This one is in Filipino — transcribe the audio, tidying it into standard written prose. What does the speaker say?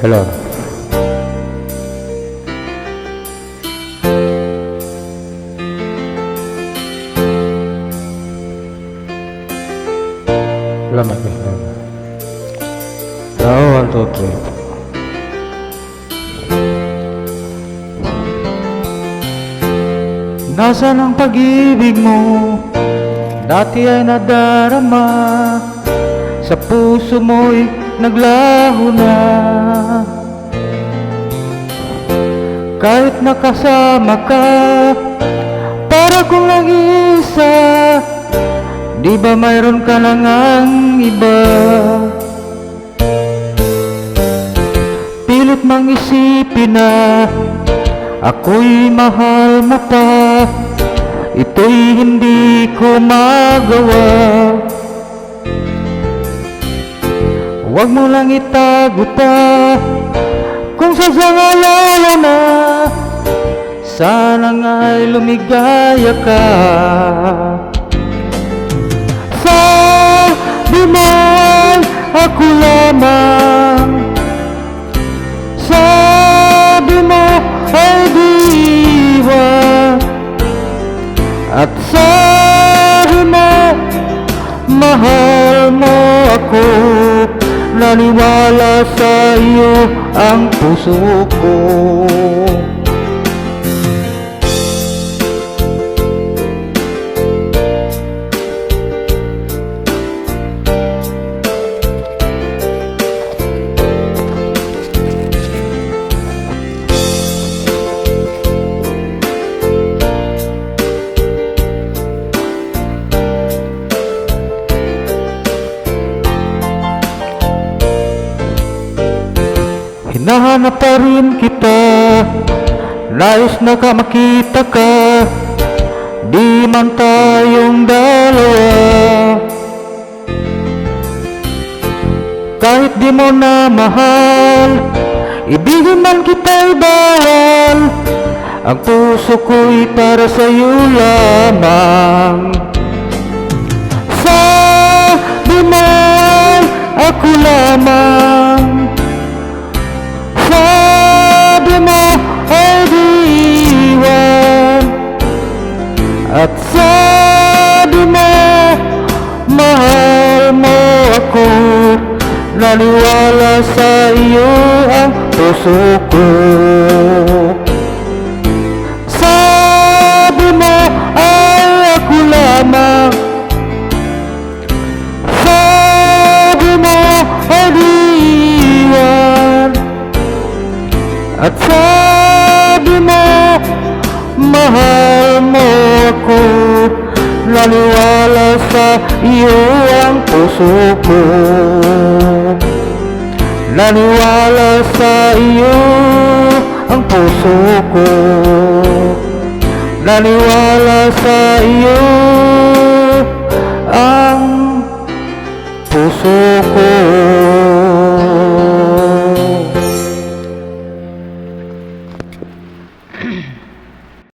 Hello. Salamat ya. Tahu 1, 2, 3. Nasaan ang pag-ibig mo? Dati ay nadarama, sa puso mo'y naglaho na. Kahit nakasama ka, para kung nag-iisa, di ba mayroon ka na ngang iba? Pilit mang isipin na ako'y mahal mo pa, ito'y hindi ko magawa. Huwag mo lang itago pa, kung sadyang alala na, sana nga'y lumigaya ka. Sabi mo'y ako lamang, sabi mo ay diwa, at sabi mo mahal mo ako. Naniwala sa iyo ang puso ko. Hinahanap pa rin kita, nais na ka makita ka, di man tayong dalawa. Kahit di mo na mahal, ibigin man kita'y bawal, ang puso ko'y para sa'yo lamang. Sabi mo'y ako lamang, sabi mo ay diwan, at sabi mo mahal mo ako. Naniwala sa iyo ang puso ko. Sabi mo ay ako lamang, sabi mo ay diwan, at sabi mo mahal mo ako. Naniwala sa iyo ang puso ko. Naniwala sa iyo ang puso ko. Naniwala sa iyo ang puso ko.